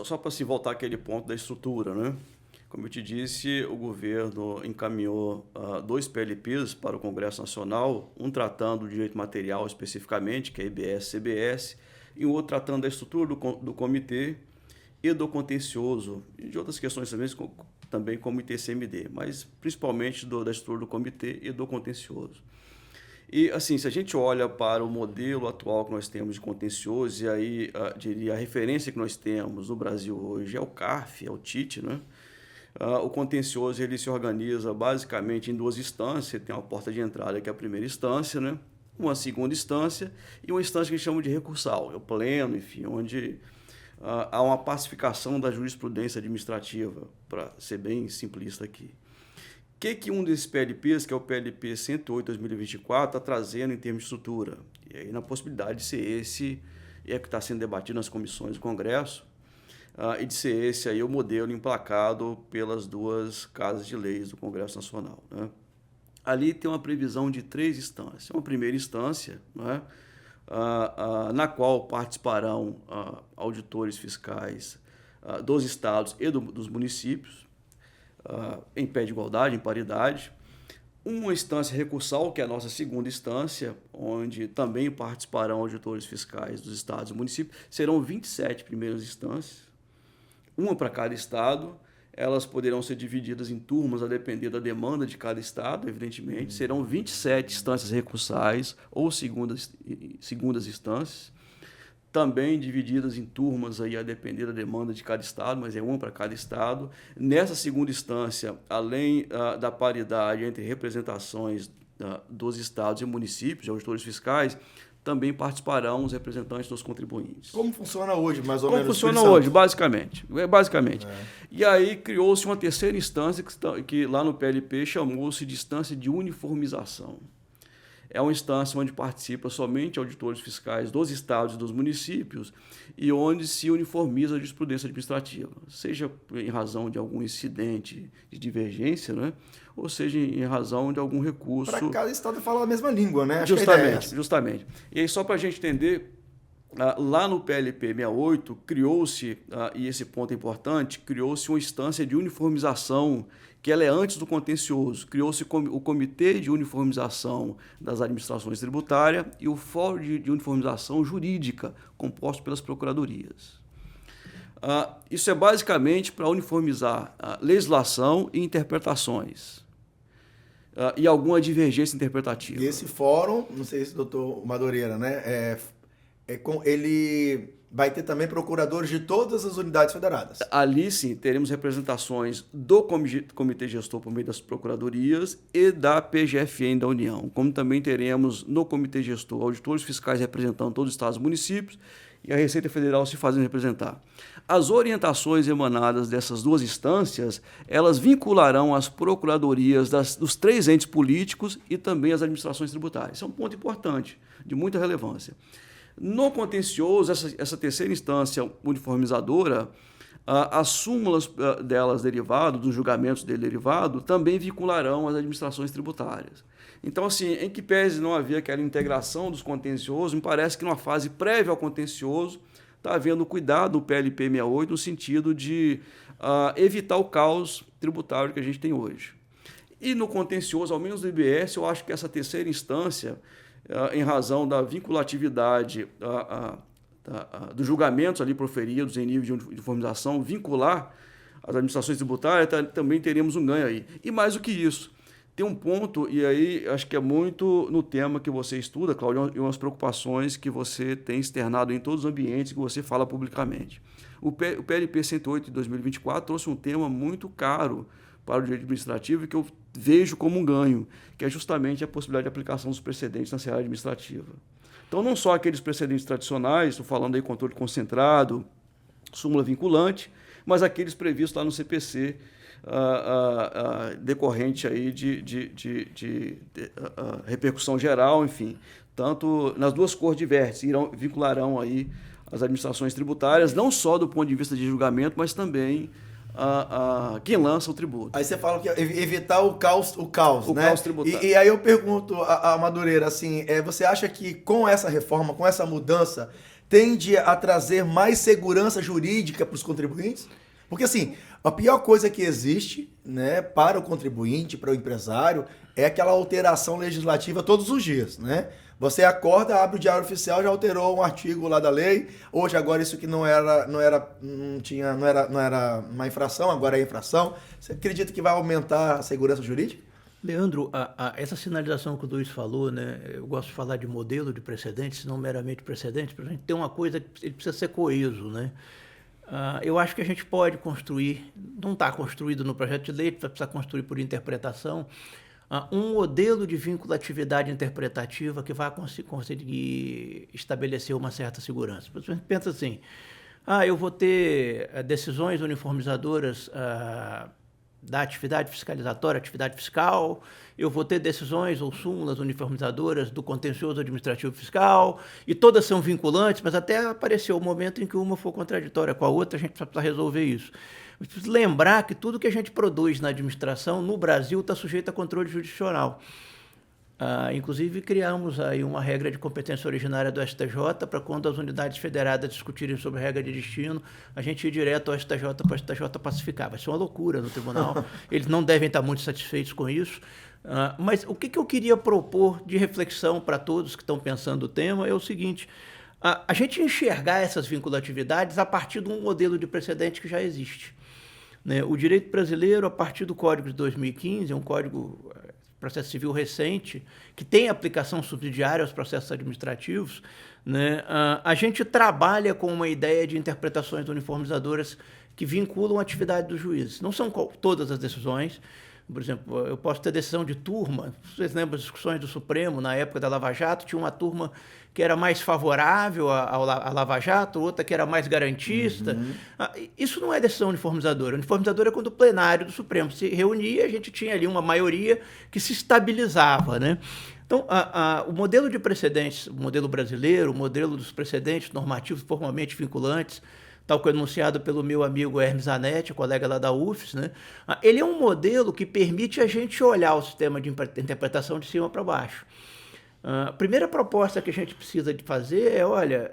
só para se voltar àquele ponto da estrutura, né? Como eu te disse, o governo encaminhou 2 PLPs para o Congresso Nacional, um tratando do direito material especificamente, que é IBS-CBS, e um outro tratando da estrutura do comitê e do contencioso, e de outras questões também como ITCMD, mas principalmente da estrutura do comitê e do contencioso. E, assim, se a gente olha para o modelo atual que nós temos de contencioso, e aí, diria, a referência que nós temos no Brasil hoje é o CARF, é o TIT, né? O contencioso ele se organiza basicamente em 2 instâncias. Você tem uma porta de entrada, que é a primeira instância, né? Uma segunda instância e uma instância que a gente chama de recursal, é o pleno, enfim, onde há uma pacificação da jurisprudência administrativa, para ser bem simplista aqui. O que um desses PLPs, que é o PLP 108/2024, está trazendo em termos de estrutura? E aí, na possibilidade de ser esse, é que está sendo debatido nas comissões do Congresso, e de ser esse aí o modelo emplacado pelas 2 casas de leis do Congresso Nacional, né? Ali tem uma previsão de 3 instâncias. Uma primeira instância, né, na qual participarão auditores fiscais dos estados e dos municípios, em pé de igualdade, em paridade. Uma instância recursal, que é a nossa segunda instância, onde também participarão auditores fiscais dos estados e municípios. Serão 27 primeiras instâncias, uma para cada estado. Elas poderão ser divididas em turmas a depender da demanda de cada estado, evidentemente. Serão 27 instâncias recursais ou segundas instâncias, também divididas em turmas aí a depender da demanda de cada estado, mas é uma para cada estado. Nessa segunda instância, além da paridade entre representações dos estados e municípios, de auditores fiscais, também participarão os representantes dos contribuintes. Como funciona hoje, mais ou menos? Como funciona hoje, basicamente. E aí criou-se uma terceira instância que lá no PLP chamou-se de instância de uniformização. É uma instância onde participa somente auditores fiscais dos estados e dos municípios e onde se uniformiza a jurisprudência administrativa, seja em razão de algum incidente de divergência, né? Ou seja em razão de algum recurso. Para cada estado fala a mesma língua, né? Justamente. E aí, só para a gente entender, lá no PLP 68, criou-se, e esse ponto é importante, criou-se uma instância de uniformização, que ela é antes do contencioso. Criou-se o Comitê de Uniformização das Administrações Tributárias e o Fórum de Uniformização Jurídica, composto pelas procuradorias. Isso é basicamente para uniformizar legislação e interpretações. E alguma divergência interpretativa. E esse fórum, não sei se o doutor Madureira, né, ele vai ter também procuradores de todas as unidades federadas. Ali, sim, teremos representações do Comitê Gestor por meio das procuradorias e da PGFN da União, como também teremos no Comitê Gestor auditores fiscais representando todos os estados e municípios e a Receita Federal se fazendo representar. As orientações emanadas dessas 2 instâncias, elas vincularão as procuradorias dos 3 entes políticos e também as administrações tributárias. Isso é um ponto importante, de muita relevância. No contencioso, essa terceira instância uniformizadora, as súmulas delas derivadas, dos julgamentos dele derivado, também vincularão as administrações tributárias. Então, assim, em que pese não havia aquela integração dos contenciosos, me parece que numa fase prévia ao contencioso está havendo cuidado do PLP 68 no sentido de evitar o caos tributário que a gente tem hoje. E no contencioso, ao menos do IBS, eu acho que essa terceira instância, em razão da vinculatividade dos julgamentos ali proferidos em nível de uniformização, vincular as administrações tributárias, também teremos um ganho aí. E mais do que isso, tem um ponto, e aí acho que é muito no tema que você estuda, Cláudio, e umas preocupações que você tem externado em todos os ambientes que você fala publicamente. O PLP 108 de 2024 trouxe um tema muito caro para o direito administrativo e que eu vejo como um ganho, que é justamente a possibilidade de aplicação dos precedentes na seara administrativa. Então, não só aqueles precedentes tradicionais, estou falando aí controle concentrado, súmula vinculante, mas aqueles previstos lá no CPC, decorrente aí de repercussão geral, enfim. Tanto nas 2 cores de vértice, vincularão aí as administrações tributárias, não só do ponto de vista de julgamento, mas também quem lança o tributo. Aí você fala que evitar o caos, né? Caos tributário. E aí eu pergunto a Madureira, assim, você acha que com essa reforma, com essa mudança, tende a trazer mais segurança jurídica para os contribuintes? Porque, assim, a pior coisa que existe, né, para o contribuinte, para o empresário, é aquela alteração legislativa todos os dias, né? Você acorda, abre o Diário Oficial, já alterou um artigo lá da lei. Hoje, agora, isso que não era uma infração, agora é infração. Você acredita que vai aumentar a segurança jurídica? Leandro, essa sinalização que o Luiz falou, né? Eu gosto de falar de modelo de precedentes, não meramente precedentes, para a gente ter uma coisa que ele precisa ser coeso, né? Eu acho que a gente pode construir, não está construído no projeto de lei, precisa construir por interpretação, um modelo de vinculatividade interpretativa que vai conseguir estabelecer uma certa segurança. Por exemplo, pensa assim, eu vou ter decisões uniformizadoras da atividade fiscalizatória, atividade fiscal, eu vou ter decisões ou súmulas uniformizadoras do contencioso administrativo fiscal, e todas são vinculantes, mas até apareceu o momento em que uma for contraditória com a outra, a gente precisa resolver isso. Preciso lembrar que tudo que a gente produz na administração, no Brasil, está sujeito a controle jurisdicional. Inclusive, criamos aí uma regra de competência originária do STJ para quando as unidades federadas discutirem sobre regra de destino, a gente ir direto ao STJ para o STJ pacificar. Vai ser uma loucura no tribunal. Eles não devem estar muito satisfeitos com isso. Mas o que eu queria propor de reflexão para todos que estão pensando o tema é o seguinte: a gente enxergar essas vinculatividades a partir de um modelo de precedente que já existe. Né? O direito brasileiro, a partir do Código de 2015, é um código processo civil recente, que tem aplicação subsidiária aos processos administrativos, né? A gente trabalha com uma ideia de interpretações uniformizadoras que vinculam a atividade dos juízes. Não são todas as decisões. Por exemplo, eu posso ter decisão de turma. Vocês lembram das discussões do Supremo, na época da Lava Jato, tinha uma turma que era mais favorável à Lava Jato, outra que era mais garantista. Isso não é decisão uniformizadora. Uniformizadora é quando o plenário do Supremo se reunia, a gente tinha ali uma maioria que se estabilizava, né? Então, o modelo de precedentes, o modelo brasileiro, o modelo dos precedentes normativos formalmente vinculantes, tal que enunciado pelo meu amigo Hermes Zanetti, colega lá da UFES, né? Ele é um modelo que permite a gente olhar o sistema de interpretação de cima para baixo. A primeira proposta que a gente precisa de fazer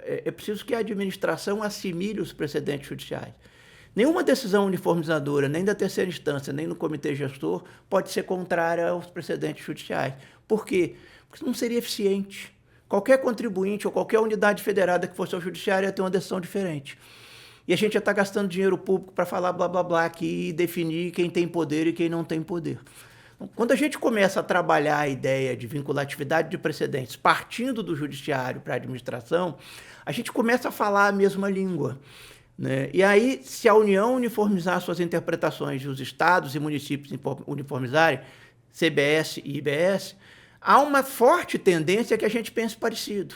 é preciso que a administração assimile os precedentes judiciais. Nenhuma decisão uniformizadora, nem da terceira instância, nem no comitê gestor, pode ser contrária aos precedentes judiciais. Por quê? Porque não seria eficiente. Qualquer contribuinte ou qualquer unidade federada que fosse ao judiciário ia ter uma decisão diferente. E a gente já está gastando dinheiro público para falar blá, blá, blá aqui e definir quem tem poder e quem não tem poder. Então, quando a gente começa a trabalhar a ideia de vinculatividade de precedentes partindo do judiciário para a administração, a gente começa a falar a mesma língua, né? E aí, se a União uniformizar suas interpretações e os estados e municípios uniformizarem, CBS e IBS, há uma forte tendência que a gente pense parecido.